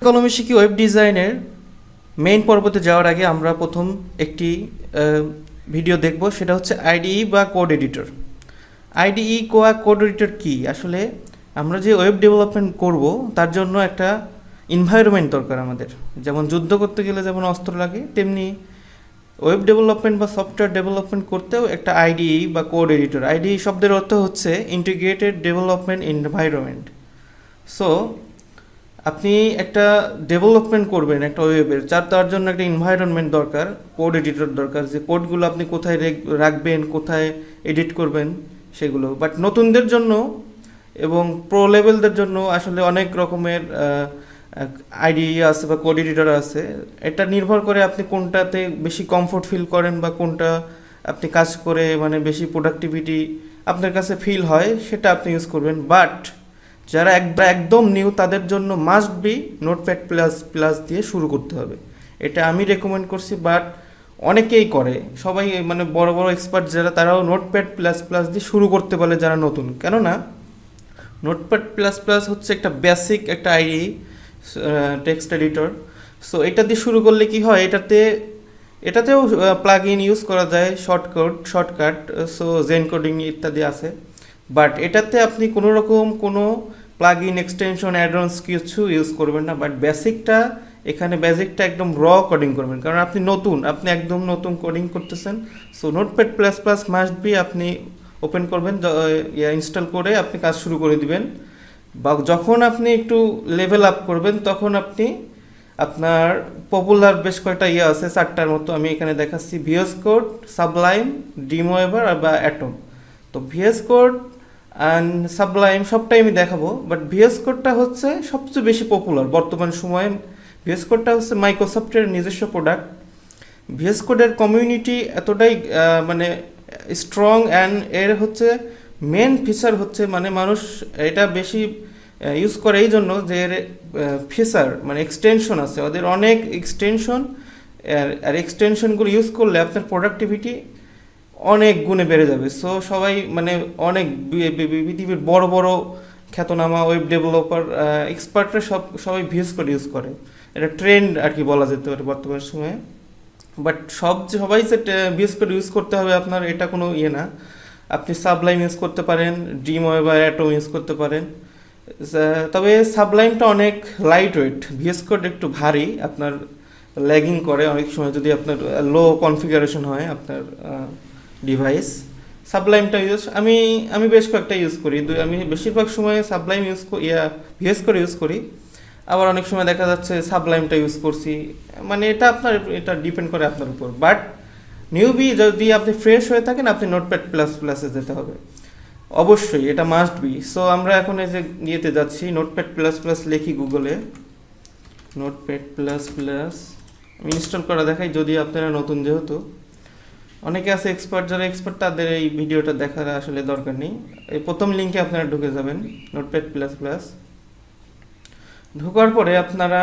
কলমে শিখি ওয়েব ডিজাইনের মেইন পর্বতে যাওয়ার আগে আমরা প্রথম একটি ভিডিও দেখব, সেটা হচ্ছে আইডিই বা কোড এডিটর। আইডিই বা কোড এডিটর কি? আসলে আমরা যে ওয়েব ডেভেলপমেন্ট করব তার জন্য একটা এনভায়রনমেন্ট দরকার আমাদের। যেমন যুদ্ধ করতে গেলে যেমন অস্ত্র লাগে, তেমনি ওয়েব ডেভেলপমেন্ট বা সফটওয়্যার ডেভেলপমেন্ট করতেও একটা আইডিই বা কোড এডিটর। আইডিই শব্দের অর্থ হচ্ছে ইন্টিগ্রেটেড ডেভেলপমেন্ট এনভায়রনমেন্ট। সো আপনি একটা ডেভেলপমেন্ট করবেন একটা ওয়েবের, তার জন্য একটা এনভায়রনমেন্ট দরকার, কোড এডিটর দরকার, যে কোডগুলো আপনি কোথায় রাখবেন, কোথায় এডিট করবেন সেগুলো। বাট নতুনদের জন্য এবং প্রো লেভেলদের জন্য আসলে অনেক রকমের আইডিই আছে বা কোড এডিটর আছে। এটা নির্ভর করে আপনি কোনটাতে বেশি কমফোর্ট ফিল করেন বা কোনটা আপনি কাজ করে মানে বেশি প্রোডাক্টিভিটি আপনার কাছে ফিল হয় সেটা আপনি ইউজ করবেন। বাট যারা একদম নিউ তাদের জন্য must be notepad plus plus দিয়ে শুরু করতে হবে, এটা আমি রেকমেন্ড করছি। বাট অনেকেই করে, সবাই মানে বড় বড় এক্সপার্ট যারা তারাও নোটপ্যাড প্লাস প্লাস দিয়ে শুরু করতে বলে যারা নতুন। কেননা নোটপ্যাড প্লাস প্লাস হচ্ছে একটা বেসিক একটা আইডিই টেক্সট এডিটর। সো এটা দিয়ে শুরু করলে কি হয়, এটাতেও প্লাগ ইন ইউজ করা যায়, শর্টকাট, সো জেন কোডিং ইত্যাদি আছে। বাট এটাতে আপনি কোনো রকম কোনো প্লাগ ইন এক্সটেনশন অ্যাডভান্স কিছু ইউজ করবেন না। বাট বেসিকটা একদম র কোডিং করবেন, কারণ আপনি একদম নতুন কোডিং করতেছেন। So notepad plus plus must be আপনি ওপেন করবেন, ইনস্টল করে আপনি কাজ শুরু করে দিবেন। বা যখন আপনি একটু লেভেল আপ করবেন তখন আপনি আপনার পপুলার বেশ কয়েকটা আছে, 4টার মতো আমি এখানে দেখাচ্ছি: vscode, Sublime, Dreamweaver বা অ্যাটম। তো vscode অ্যান্ড সাবলাইম সবটাই আমি দেখাবো, বাট vscodeটা হচ্ছে সবচেয়ে বেশি পপুলার বর্তমান সময়ে। vscodeটা হচ্ছে মাইক্রোসফটের নিজস্ব প্রোডাক্ট। vscodeর কমিউনিটি এতটাই মানে স্ট্রং, অ্যান্ড এর হচ্ছে মেন ফিচার হচ্ছে মানে মানুষ এটা বেশি ইউজ করে এই জন্য যে এর ফিচার মানে এক্সটেনশন আছে, ওদের অনেক এক্সটেনশন। আর এক্সটেনশনগুলো ইউজ করলে আপনার প্রোডাক্টিভিটি অনেক গুণে বেড়ে যাবে। সো সবাই মানে অনেক পৃথিবীর বড় বড় খ্যাতনামা ওয়েব ডেভেলপার এক্সপার্টরা সবাই vscode ইউজ করে। এটা ট্রেন্ড আর কি বলা যেতে পারে বর্তমান সময়ে। বাট সবাই যে vscode ইউজ করতে হবে আপনার এটা কোনো না। আপনি সাবলাইম ইউজ করতে পারেন, ড্রিমওয়েভার, অ্যাটম ইউজ করতে পারেন। তবে সাবলাইমটা অনেক লাইট ওয়েট, vscode একটু ভারী, আপনার ল্যাগিং করে অনেক সময় যদি আপনার লো কনফিগারেশন হয় আপনার ডিভাইস। সাবলাইমটা আমি বেশ কয়েকটা ইউজ করি, আমি বেশিরভাগ সময় সাবলাইম vscode ইউজ করি। আবার অনেক সময় দেখা যাচ্ছে সাবলাইমটা ইউজ করছি, মানে এটা ডিপেন্ড করে আপনার উপর। বাট নিউবি যদি আপনি ফ্রেশ হয়ে থাকেন আপনি নোটপ্যাড প্লাস প্লাসে যেতে হবে অবশ্যই, এটা মাস্ট বি। সো আমরা এখন এই যে ইয়েতে যাচ্ছি, নোটপ্যাড প্লাস প্লাস লিখি গুগলে, নোটপ্যাড প্লাস প্লাস আমি ইনস্টল করা দেখাই যদি আপনারা নতুন, যেহেতু অনেকে আছে এক্সপার্ট, যারা এক্সপার্ট তাদের এই ভিডিওটা দেখার আসলে দরকার নেই। এই প্রথম লিঙ্কে আপনারা ঢুকে যাবেন, নোটপ্যাড প্লাস প্লাস। ঢোকার পরে আপনারা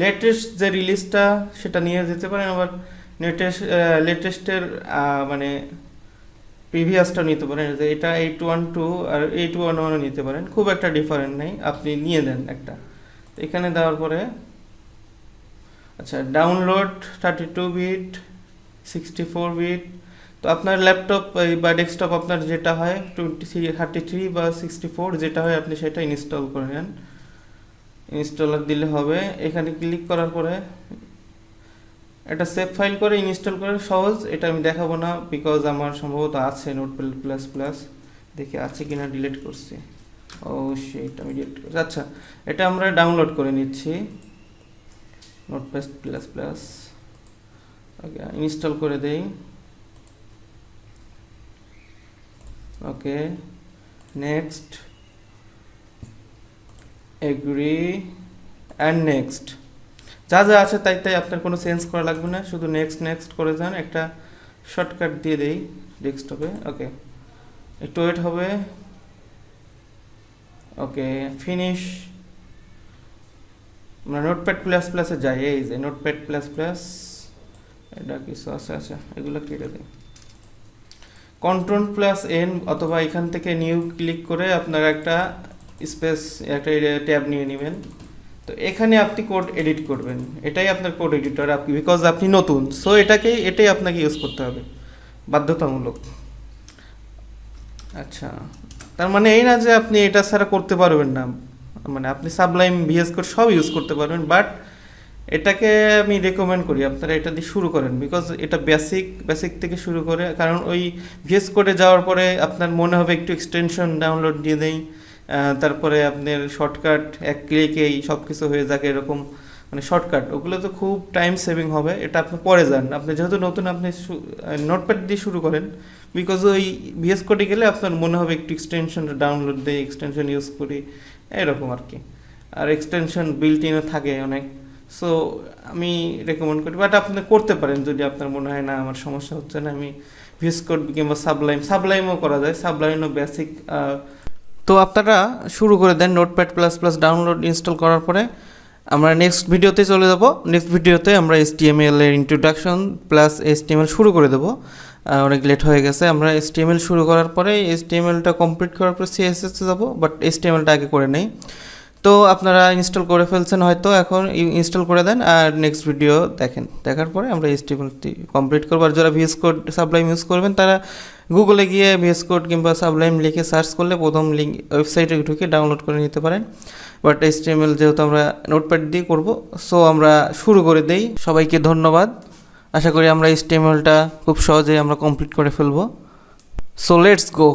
লেটেস্ট যে রিলিজটা সেটা নিয়ে যেতে পারেন, আবার লেটেস্টের মানে প্রিভিয়াসটা নিতে পারেন, যে এটা 8.1.2 আর 8.1.1 নিতে পারেন, খুব একটা ডিফারেন্ট নেই, আপনি নিয়ে দেন একটা। এখানে দেওয়ার পরে আচ্ছা ডাউনলোড 32 বিট, 64 বিট। তো আপনার ল্যাপটপ বা ডেস্কটপ আপনার যেটা হয় 33 বা 64 যেটা হয় আপনি সেটা ইনস্টল করে নেন, ইনস্টলার দিলে হবে। এখানে ক্লিক করার পরে এটা সেভ ফাইল করে ইনস্টল করে সহজ, এটা আমি দেখাবো না বিকজ আমার সম্ভবত আছে নোটপ্যাড প্লাস প্লাস, দেখি আছে কিনা, ডিলিট করছি, অবশ্যই এটা আমি ডিলিট করছি। আচ্ছা এটা আমরা ডাউনলোড করে নিচ্ছি, নোটপ্যাড প্লাস প্লাস, ওকে ইনস্টল করে দেই। Okay next, agri and next, যা যা আছে তাই আপনার কোনো চেঞ্জ করা লাগবে না, শুধু নেক্সট করে যান। একটা শর্টকাট দিয়ে দেই ডেস্কটপে, ওকে একটু ওয়েট হবে। ওকে ফিনিশ, আমরা নোটপ্যাড প্লাস প্লাসে যাই, এই যে নোটপ্যাড প্লাস প্লাস, এটা কিছু আছে, আচ্ছা এগুলো কেটে দিই। Ctrl+N অথবা এখান থেকে নিউ ক্লিক করে আপনারা একটা স্পেস একটা ট্যাব নিয়ে নেবেন, তো এখানে আপনি কোড এডিট করবেন, এটাই আপনার কোড এডিটর, আপনি বিকজ আপনি নতুন, সো এটাই আপনাকে ইউজ করতে হবে বাধ্যতামূলক। আচ্ছা, তার মানে এই না যে আপনি এটা ছাড়া করতে পারবেন না, মানে আপনি সাবলাইম ভিএস কোড সব ইউজ করতে পারবেন, বাট এটাকে আমি রেকমেন্ড করি আপনারা এটা দিয়ে শুরু করেন, বিকজ এটা বেসিক থেকে শুরু করে, কারণ ওই ভিএস কোডে যাওয়ার পরে আপনার মনে হবে একটু এক্সটেনশন ডাউনলোড দিয়ে দেই, তারপরে আপনার শর্টকাট এক ক্লিকেই সব কিছু হয়ে যাবে এরকম, মানে শর্টকাট ওগুলো তো খুব টাইম সেভিং হবে, এটা আপনি পরে যান, আপনি যেহেতু নতুন আপনি নোটপ্যাড দিয়ে শুরু করেন, বিকজ ওই ভিএস কোডে গেলে আপনার মনে হবে একটু এক্সটেনশন ডাউনলোড দিই, এক্সটেনশন ইউজ করি এরকম আর কি, আর এক্সটেনশন বিল্ট ইনও থাকে অনেক, সো আমি রেকমেন্ড করি, বাট আপনি করতে পারেন যদি আপনার মনে হয় না আমার সমস্যা হচ্ছে না, আমি ভিএস কোড কিংবা সাবলাইমও করা যায়, সাবলাইমও বেসিক। তো আপনারা শুরু করে দেন Notepad plus plus download install করার পরে আমরা নেক্সট ভিডিওতে চলে যাব। নেক্সট ভিডিওতে আমরা HTML এর ইন্ট্রোডাকশন প্লাস HTML শুরু করে দেবো, অনেক লেট হয়ে গেছে। আমরা HTML শুরু করার পরে HTMLটা কমপ্লিট করার পরে CSS এ যাব, বাট HTMLটা আগে করে নেই। তো আপনারা ইনস্টল করে ফেলছেন হয়তো, এখন ইনস্টল করে দেন আর নেক্সট ভিডিও দেখেন, দেখার পরে আমরা HTMLটি কমপ্লিট করবো। আর যারা VS Code সাবলাইম ইউজ করবেন তারা গুগলে গিয়ে VS Code কিংবা সাবলাইম লিখে সার্চ করলে প্রথম লিঙ্ক ওয়েবসাইটে ঢুকে ডাউনলোড করে নিতে পারেন। বাট HTML যেহেতু আমরা নোটপ্যাড দিয়ে করব, সো আমরা শুরু করে দেই। সবাইকে ধন্যবাদ, আশা করি আমরা HTMLটা খুব সহজেই আমরা কমপ্লিট করে ফেলবো। So let's go.